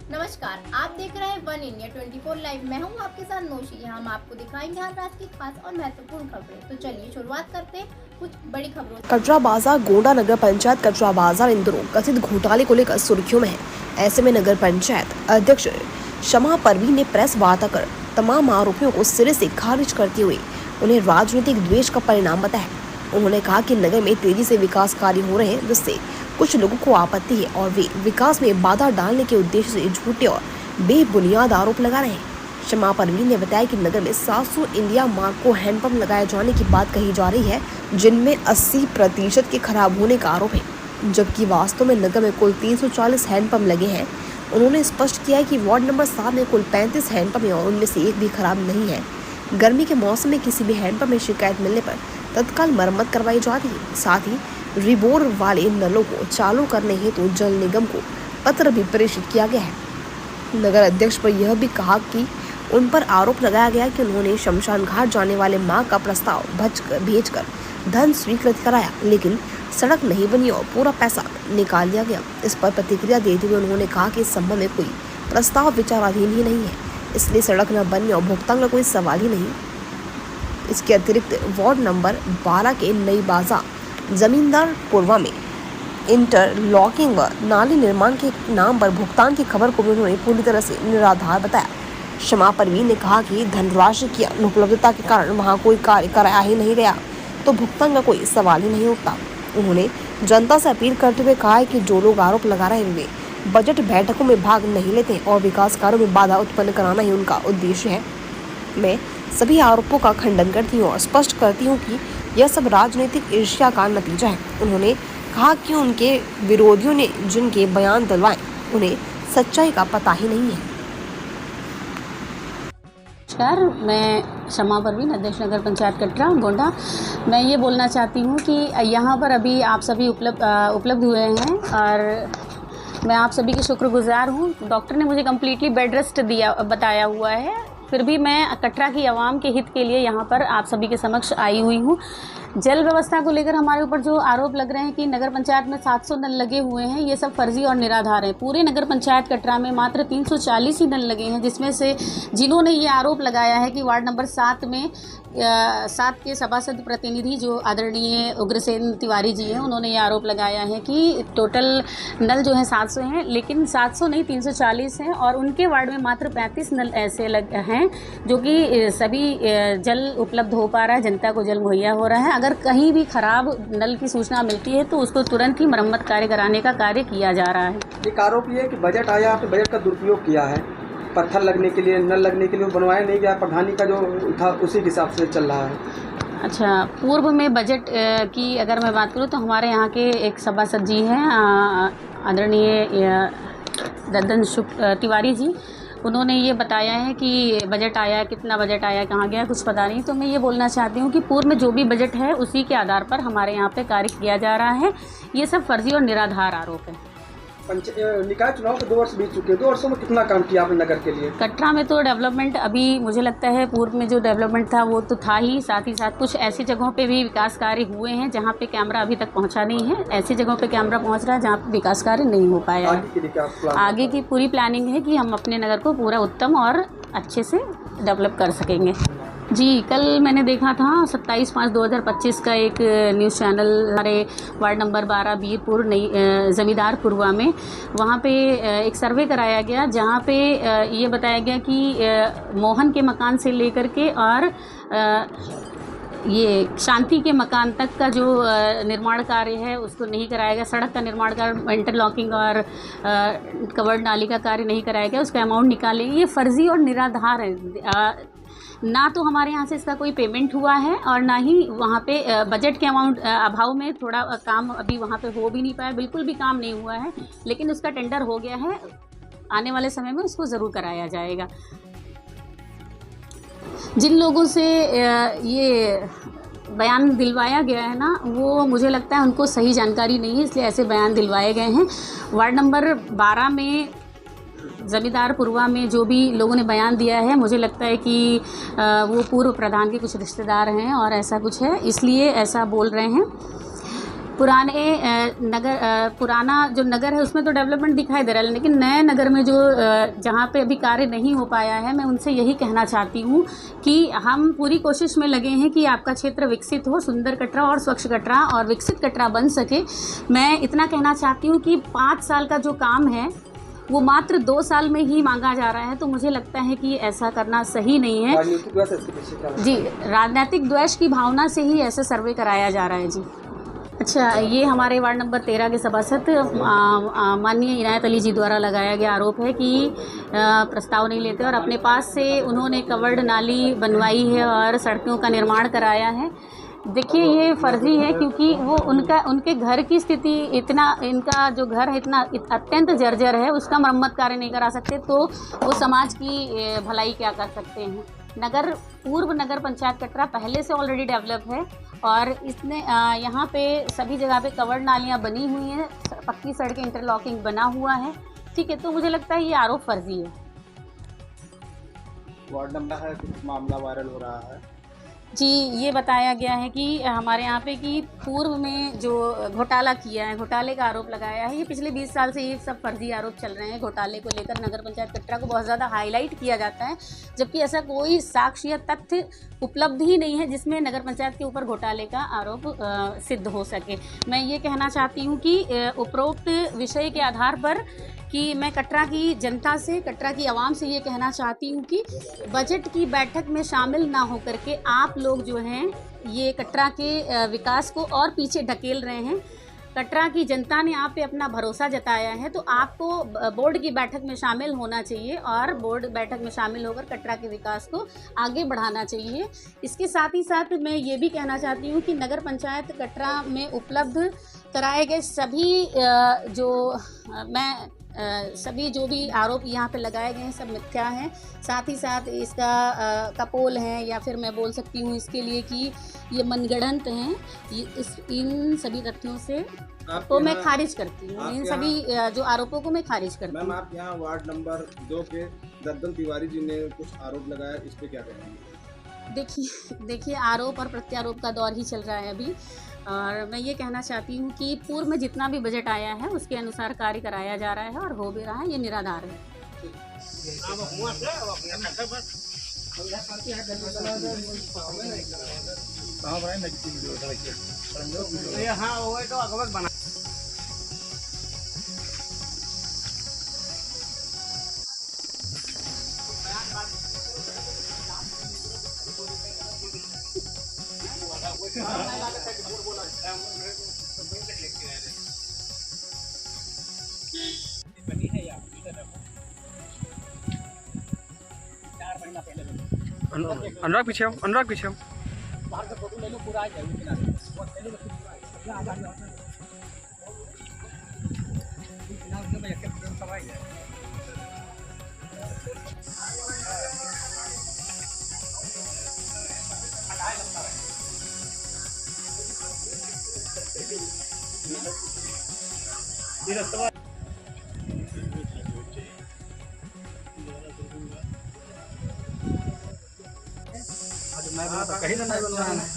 नमस्कार, आप देख रहे हैं वन इंडिया 24 लाइव। मैं हूं आपके साथ नौशी। यहाँ हम आपको दिखाएंगे हर रात की खास और महत्वपूर्ण खबरें। तो चलिए शुरुआत करते हैं कुछ बड़ी खबरों। कटरा बाजार गोंडा नगर पंचायत कटरा बाजार इन दिनों कथित घोटाले को लेकर सुर्खियों में है। ऐसे में नगर पंचायत अध्यक्ष शमा परवीन ने प्रेस वार्ता कर तमाम आरोपियों को सिरे से खारिज करते हुए उन्हें राजनीतिक द्वेष का परिणाम बताया। उन्होंने कहा कि नगर में तेजी से विकास कार्य हो रहे हैं, जिससे कुछ लोगों को आपत्ति है और वे विकास में बाधा डालने के उद्देश्य से झूठे और बेबुनियाद आरोप लगा रहे हैं। शमा परवीन ने बताया कि नगर में 700 इंडिया मार्क को हैंडपंप लगाए जाने की बात कही जा रही है, जिनमें 80% के खराब होने का आरोप है, जबकि वास्तव में नगर में कुल 340 हैंडपंप लगे हैं। उन्होंने स्पष्ट किया है कि वार्ड नंबर 7 में कुल 35 हैंडपंप हैं और उनमें से एक भी खराब नहीं है। गर्मी के मौसम में किसी भी हैंडपंप में शिकायत मिलने पर तत्काल मरम्मत करवाई जाती है। साथ ही रिबोर वाले नलों को चालू करने हेतु जल निगम को पत्र भी प्रेषित किया गया है। नगर अध्यक्ष पर यह भी कहा कि उन पर आरोप लगाया गया कि उन्होंने शमशान घाट जाने वाले मार्ग का प्रस्ताव भेजकर धन स्वीकृत कराया, लेकिन सड़क नहीं बनी और पूरा पैसा निकाल लिया गया। इस पर प्रतिक्रिया देते हुए उन्होंने कहा कि इस संबंध में कोई प्रस्ताव विचाराधीन ही नहीं है, इसलिए सड़क न बनने और भुगतान का कोई सवाल ही नहीं। इसके अतिरिक्त वार्ड नंबर 12 के नई बाजार जमींदार पूर्वा में इंटरलॉकिंग व नाली निर्माण के नाम पर भुगतान की खबर को भी उन्होंने पूरी तरह से निराधार बताया। शमा परवीन ने कहा कि धनराशि की अनुपलब्धता के कारण वहां कोई कार्य कराया ही नहीं गया, तो भुगतान का कोई सवाल ही नहीं उठता। उन्होंने जनता से अपील करते हुए कहा है कि जो लोग आरोप लगा रहे हैं वे बजट बैठकों में भाग नहीं लेते और विकास कार्यों में बाधा उत्पन्न कराना ही उनका उद्देश्य है। मैं सभी आरोपों का खंडन करती हूँ और स्पष्ट करती हूँ कि यह सब राजनीतिक ईर्ष्या का नतीजा है। उन्होंने कहा कि उनके विरोधियों ने जिनके बयान दिलवाए उन्हें सच्चाई का पता ही नहीं है। नमस्कार, मैं शमा परवीन, अध्यक्ष नगर पंचायत कटरा गोंडा। मैं ये बोलना चाहती हूँ कि यहाँ पर अभी आप सभी उपलब्ध हुए हैं और मैं आप सभी की शुक्रगुजार हूँ। डॉक्टर ने मुझे कम्प्लीटली बेड रेस्ट बताया हुआ है, फिर भी मैं कटरा की आवाम के हित के लिए यहाँ पर आप सभी के समक्ष आई हुई हूँ। जल व्यवस्था को लेकर हमारे ऊपर जो आरोप लग रहे हैं कि नगर पंचायत में 700 नल लगे हुए हैं, ये सब फर्जी और निराधार हैं। पूरे नगर पंचायत कटरा में मात्र 340 ही नल लगे हैं, जिसमें से जिन्होंने ये आरोप लगाया है कि वार्ड नंबर 7 में 7 के सभासद प्रतिनिधि जो आदरणीय उग्रसेन तिवारी जी हैं, उन्होंने ये आरोप लगाया है कि टोटल नल जो है 700 हैं, लेकिन 700 नहीं 340 हैं और उनके वार्ड में मात्र 35 नल ऐसे हैं जो कि सभी जल उपलब्ध हो पा रहा है, जनता को जल मुहैया हो रहा है। अगर कहीं भी खराब नल की सूचना मिलती है तो उसको तुरंत ही मरम्मत कार्य कराने का कार्य किया जा रहा है। एक आरोप ये है कि बजट आया तो बजट का दुरुपयोग किया है, पत्थर लगने के लिए, नल लगने के लिए बनवाया नहीं गया, प्रधानी का जो था उसी के हिसाब से चल रहा है। अच्छा, पूर्व में बजट की अगर मैं बात करूं तो हमारे यहाँ के एक सभासद जी हैं आदरणीय ददन तिवारी जी, उन्होंने ये बताया है कि बजट आया, कितना बजट आया, कहाँ गया, कुछ पता नहीं। तो मैं ये बोलना चाहती हूँ कि पूर्व में जो भी बजट है उसी के आधार पर हमारे यहाँ पे कार्य किया जा रहा है। ये सब फर्जी और निराधार आरोप है। निकाय चुनाव के 2 वर्ष बीत चुके हैं, 2 वर्षों में कितना काम किया आपने नगर के लिए? कटरा में तो डेवलपमेंट अभी मुझे लगता है पूर्व में जो डेवलपमेंट था वो तो था ही, साथ ही साथ कुछ ऐसी जगहों पे भी विकास कार्य हुए हैं जहाँ पे कैमरा अभी तक पहुँचा नहीं है। ऐसी जगहों पे कैमरा पहुँच रहा है जहाँ पे विकास कार्य नहीं हो पाया है। आगे की पूरी प्लानिंग है कि हम अपने नगर को पूरा उत्तम और अच्छे से डेवलप कर सकेंगे। जी, कल मैंने देखा था 27/5/2025 का एक न्यूज़ चैनल हमारे वार्ड नंबर 12 बीरपुर नई ज़मींदार पूर्वा में, वहाँ पे एक सर्वे कराया गया जहाँ पे ये बताया गया कि मोहन के मकान से लेकर के और ये शांति के मकान तक का जो निर्माण कार्य है उसको नहीं कराया गया। सड़क का निर्माण कार्य, इंटरलॉकिंग और कवर्ड नाली का कार्य नहीं कराया गया, उसका अमाउंट निकालेंगे। ये फर्जी और निराधार है। ना तो हमारे यहाँ से इसका कोई पेमेंट हुआ है और ना ही वहाँ पे बजट के अभाव में थोड़ा काम अभी वहाँ पे हो भी नहीं पाया, बिल्कुल भी काम नहीं हुआ है, लेकिन उसका टेंडर हो गया है। आने वाले समय में उसको ज़रूर कराया जाएगा। जिन लोगों से ये बयान दिलवाया गया है ना, वो मुझे लगता है उनको सही जानकारी नहीं है, इसलिए ऐसे बयान दिलवाए गए हैं। वार्ड नंबर 12 में ज़मींदार पूर्वा में जो भी लोगों ने बयान दिया है, मुझे लगता है कि वो पूर्व प्रधान के कुछ रिश्तेदार हैं और ऐसा कुछ है, इसलिए ऐसा बोल रहे हैं। पुराने पुराना जो नगर है उसमें तो डेवलपमेंट दिखाई दे रहा है, लेकिन नए नगर में जो जहाँ पे अभी कार्य नहीं हो पाया है, मैं उनसे यही कहना चाहती हूँ कि हम पूरी कोशिश में लगे हैं कि आपका क्षेत्र विकसित हो, सुंदर कटरा और स्वच्छ कटरा और विकसित कटरा बन सके। मैं इतना कहना चाहती हूँ कि 5 साल का जो काम है वो मात्र 2 साल में ही मांगा जा रहा है, तो मुझे लगता है कि ऐसा करना सही नहीं है। राजनीतिक द्वेष इसके पीछे क्या है? जी, राजनीतिक द्वेष की भावना से ही ऐसा सर्वे कराया जा रहा है जी। अच्छा, ये हमारे वार्ड नंबर 13 के सभासद माननीय इनायत अली जी द्वारा लगाया गया आरोप है कि प्रस्ताव नहीं लेते और अपने पास से उन्होंने कवर्ड नाली बनवाई है और सड़कों का निर्माण कराया है। देखिए, ये फर्जी है क्योंकि वो उनके घर की स्थिति इनका जो घर है इतना अत्यंत जर्जर है, उसका मरम्मत कार्य नहीं करा सकते, तो वो समाज की भलाई क्या कर सकते हैं। पूर्व नगर पंचायत कटरा पहले से ऑलरेडी डेवलप है और इसने यहाँ पे सभी जगह पे कवर्ड नालियाँ बनी हुई हैं, पक्की सड़कें, इंटरलॉकिंग बना हुआ है, ठीक है। तो मुझे लगता है ये आरोप फर्जी है। वार्ड नंबर है, कुछ मामला वायरल हो रहा है जी, ये बताया गया है कि हमारे यहाँ पे कि पूर्व में जो घोटाला किया है, घोटाले का आरोप लगाया है, ये पिछले 20 साल से ये सब फर्जी आरोप चल रहे हैं। घोटाले को लेकर नगर पंचायत कटरा को बहुत ज़्यादा हाईलाइट किया जाता है, जबकि ऐसा कोई साक्ष्य या तथ्य उपलब्ध ही नहीं है जिसमें नगर पंचायत के ऊपर घोटाले का आरोप सिद्ध हो सके। मैं ये कहना चाहती हूँ कि उपरोक्त विषय के आधार पर कि मैं कटरा की जनता से, कटरा की आवाम से ये कहना चाहती हूँ कि बजट की बैठक में शामिल ना होकर के आप लोग जो हैं ये कटरा के विकास को और पीछे ढकेल रहे हैं। कटरा की जनता ने आप पे अपना भरोसा जताया है, तो आपको बोर्ड की बैठक में शामिल होना चाहिए और बोर्ड बैठक में शामिल होकर कटरा के विकास को आगे बढ़ाना चाहिए। इसके साथ ही साथ मैं ये भी कहना चाहती हूँ कि नगर पंचायत कटरा में उपलब्ध कराए गए सभी जो भी आरोप यहाँ पे लगाए गए हैं सब मिथ्या हैं। साथ ही साथ इसका कपोल है या फिर मैं बोल सकती हूँ इसके लिए कि ये मनगढ़ंत हैं। इन सभी तथ्यों से तो मैं खारिज करती हूँ, इन सभी जो आरोपों को मैं खारिज करती हूँ। मैम, आप यहाँ वार्ड नंबर 2 के दद्दन तिवारी जी ने कुछ आरोप लगाया, इस पे क्या कहेंगे? देखिए, आरोप और प्रत्यारोप का दौर ही चल रहा है अभी, और मैं ये कहना चाहती हूँ कि पूर्व में जितना भी बजट आया है उसके अनुसार कार्य कराया जा रहा है और हो भी रहा है, ये निराधार है। अनुराग पीछे आओ, अनुराग पीछे आओ। कहीं ना नहीं बनवाना है।